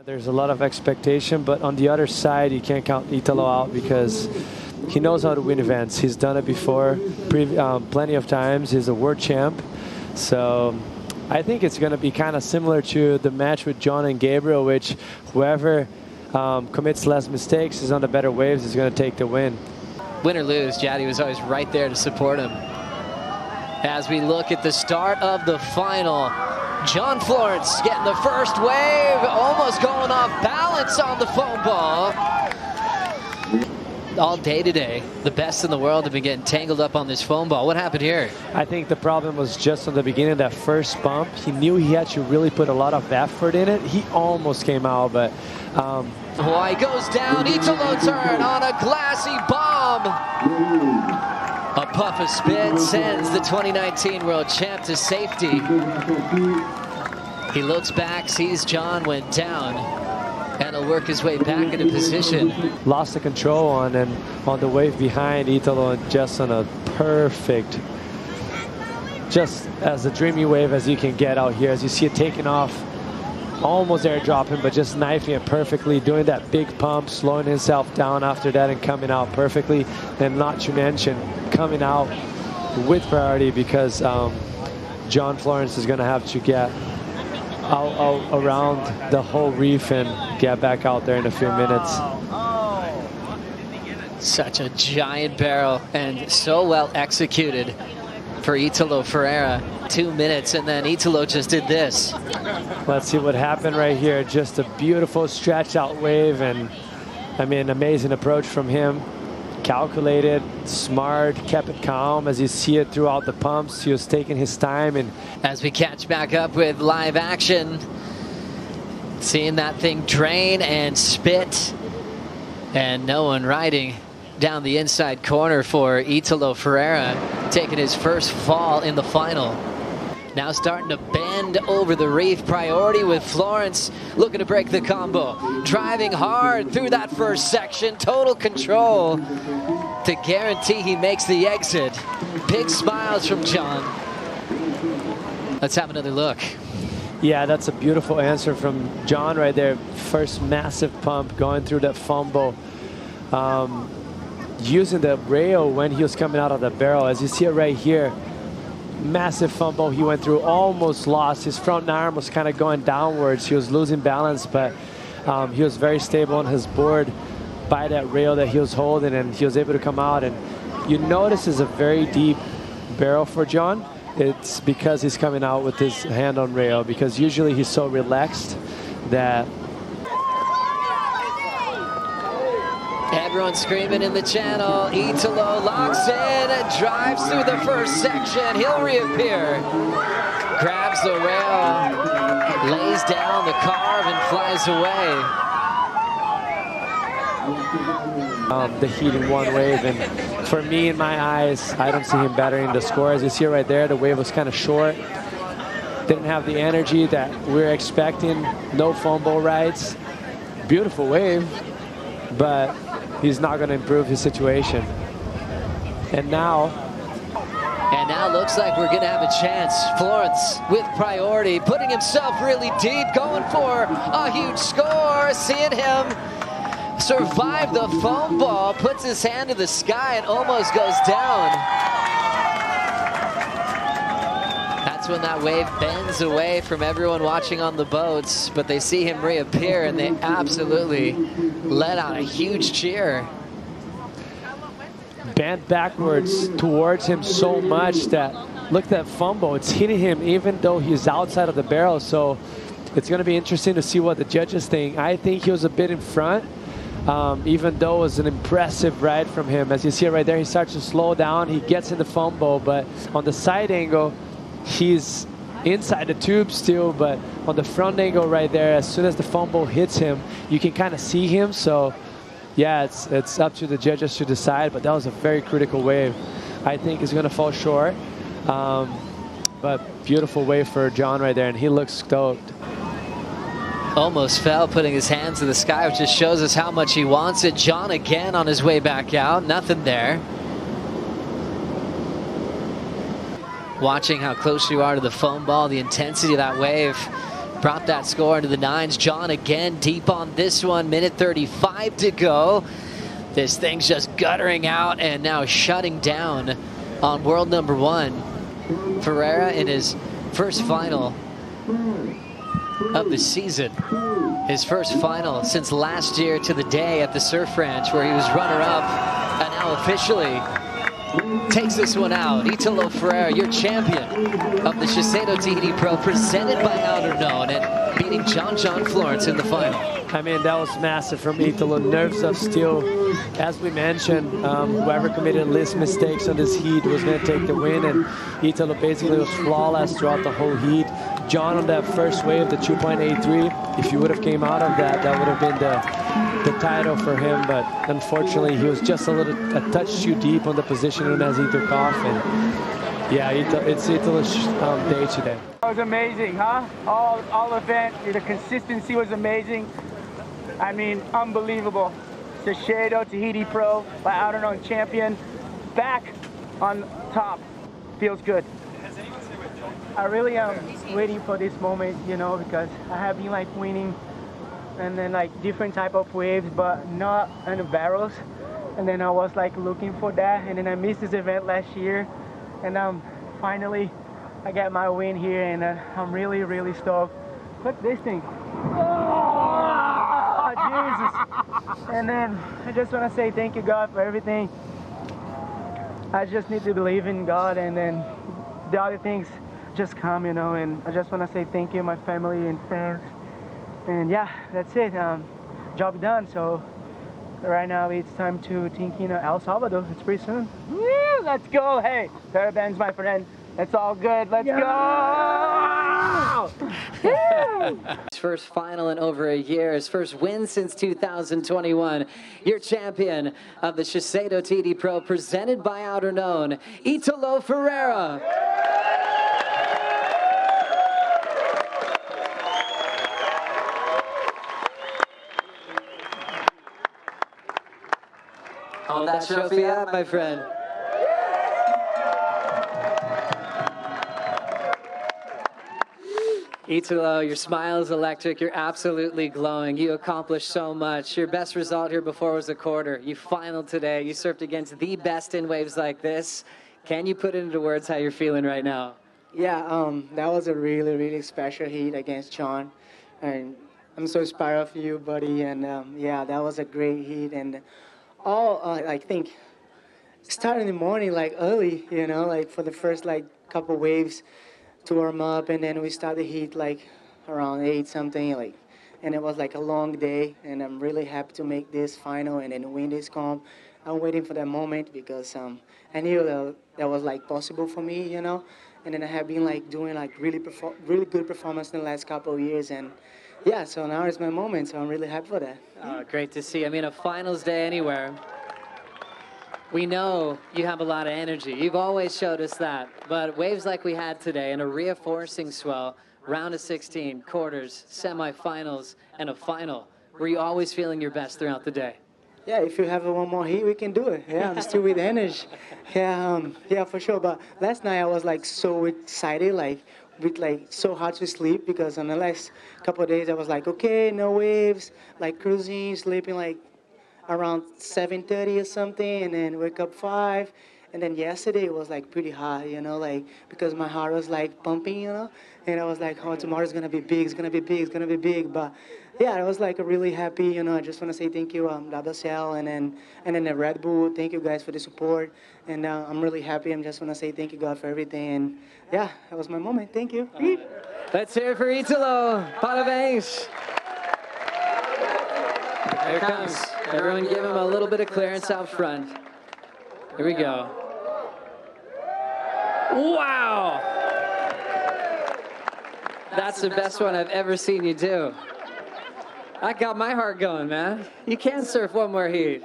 There's a lot of expectation, but on the other side, you can't count Italo out because he knows how to win events. He's done it before, plenty of times. He's a world champ. So I think it's going to be kind of similar to the match with John and Gabriel, which whoever commits less mistakes is on the better waves is going to take the win. Win or lose, Jaddy was always right there to support him. As we look at the start of the final, J.Florence getting the first wave, almost going off balance on the foam ball. All day today, the best in the world have been getting tangled up on this foam ball. What happened here? I think the problem was just on the beginning of that first bump. He knew he had to really put a lot of effort in it. He almost came out, but... he goes down, Italo turn on a glassy bomb. A puff of spit sends the 2019 world champ to safety. He looks back, sees John went down, and he'll work his way back into position. Lost the control on the wave behind Italo, and just on a perfect, just as a dreamy wave as you can get out here. As you see it taking off, almost airdropping, but just knifing it perfectly, doing that big pump, slowing himself down after that and coming out perfectly. And not to mention coming out with priority, because J.Florence is going to have to get out around the whole reef and get back out there in a few minutes. Such a giant barrel and so well executed for Italo Ferreira. 2 minutes, and then Italo just did this. Let's see what happened right here. Just a beautiful stretch out wave, and I mean, amazing approach from him. Calculated, smart, kept it calm. As you see it throughout the pumps, he was taking his time. And as we catch back up with live action, seeing that thing drain and spit, and no one riding down the inside corner for Italo Ferreira, taking his first fall in the final. Now starting to bend over the reef. Priority with Florence, looking to break the combo. Driving hard through that first section. Total control to guarantee he makes the exit. Big smiles from John. Let's have another look. Yeah, that's a beautiful answer from John right there. First massive pump going through that fumble. Using the rail when he was coming out of the barrel. As you see it right here, massive fumble he went through, almost lost. His front arm was kind of going downwards. He was losing balance, but he was very stable on his board by that rail that he was holding, and he was able to come out. And you notice it's a very deep barrel for John. It's because he's coming out with his hand on rail, because usually he's so relaxed that... Everyone screaming in the channel. Italo locks in, drives through the first section. He'll reappear. Grabs the rail, lays down the carve, and flies away. The heat in one wave, and for me, in my eyes, I don't see him bettering the score. As you see right there, the wave was kind of short. Didn't have the energy that we're expecting. No fumble rides. Beautiful wave, but he's not going to improve his situation. And now looks like we're going to have a chance. Florence with priority, putting himself really deep, going for a huge score. Seeing him survive the foam ball, puts his hand to the sky and almost goes down. That's when that wave bends away from everyone watching on the boats, but they see him reappear and they absolutely let out a huge cheer. Bent backwards towards him so much that, look at that fumble. It's hitting him even though he's outside of the barrel. So it's going to be interesting to see what the judges think. I think he was a bit in front, even though it was an impressive ride from him. As you see it right there, he starts to slow down. He gets in the fumble, but on the side angle, he's inside the tube still, but on the front angle right there, as soon as the fumble hits him, you can kind of see him. So yeah, it's up to the judges to decide, but that was a very critical wave. I think he's going to fall short, but beautiful wave for John right there, and he looks stoked. Almost fell, putting his hands to the sky, which just shows us how much he wants it. John again on his way back out, nothing there. Watching how close you are to the foam ball, the intensity of that wave. brought that score into the nines. John again deep on this one, minute 35 to go. This thing's just guttering out and now shutting down on world number one. Ferreira in his first final of the season. His first final since last year to the day at the Surf Ranch where he was runner-up, and now officially takes this one out. Italo Ferreira, your champion of the SHISEIDO Tahiti Pro, presented by Outerknown, and beating J.Florence in the final. I mean, that was massive from Italo. Nerves of steel. As we mentioned, whoever committed least mistakes on this heat was going to take the win, and Italo basically was flawless throughout the whole heat. John on that first wave, the 2.83, if he would have came out of that, that would have been the title for him, but unfortunately he was just a touch too deep on the positioning as he took off, and yeah, it's Italo's day today. That was amazing, huh? All event, the consistency was amazing. I mean, unbelievable. SHISEIDO Tahiti Pro by Outerknown champion, back on top. Feels good. I really am waiting for this moment, you know, because I have been like winning and then like different type of waves, but not in the barrels. And then I was like looking for that, and then I missed this event last year, and finally I got my win here, and I'm really, really stoked. Look at this thing. Oh, Jesus. And then I just want to say thank you, God, for everything. I just need to believe in God, and then the other things just come, you know, and I just want to say thank you, my family and friends. And yeah, that's it. Job done. So right now it's time to think, you know, El Salvador. It's pretty soon. Woo, let's go. Hey, Parabens, my friend. It's all good. Let's go. His first final in over a year, his first win since 2021. Your champion of the SHISEIDO Tahiti Pro, presented by Outerknown, Italo Ferreira. Hold that trophy up, my friend. Italo, your smile is electric. You're absolutely glowing. You accomplished so much. Your best result here before was a quarter. You finaled today. You surfed against the best in waves like this. Can you put it into words how you're feeling right now? Yeah, that was a really, really special heat against John. And I'm so inspired of you, buddy. And yeah, that was a great heat. And I think, start in the morning, like early, you know, like for the first like couple waves to warm up, and then we start the heat like around 8 something, like, and it was like a long day, and I'm really happy to make this final and then win this comp. I'm waiting for that moment because I knew that was like possible for me, you know, and then I have been like doing like really good performance in the last couple of years, and yeah, so now it's my moment, so I'm really happy for that. Great to see. I mean, a finals day anywhere. We know you have a lot of energy. You've always showed us that. But waves like we had today and a reinforcing swell, round of 16, quarters, semifinals, and a final, were you always feeling your best throughout the day? Yeah, if you have one more heat, we can do it. Yeah, I'm still with energy. Yeah, yeah, for sure. But last night I was like so excited, like with like so hard to sleep, because on the last couple of days I was like, okay, no waves, like cruising, sleeping like around 7:30 or something, and then wake up 5. And then yesterday it was like pretty hot, you know, like because my heart was like pumping, you know, and I was like, oh, tomorrow's gonna be big, it's gonna be big, it's gonna be big. But yeah, I was like really happy, you know. I just want to say thank you, WSL, and then the Red Bull. Thank you guys for the support, and I'm really happy. I just want to say thank you, God, for everything. And yeah, that was my moment. Thank you. Let's hear it for Italo. Parabéns. Here it comes. Everyone give him a little bit of clearance out front. Here we go. Wow! That's the best one I've ever seen you do. I got my heart going, man. You can surf one more heat.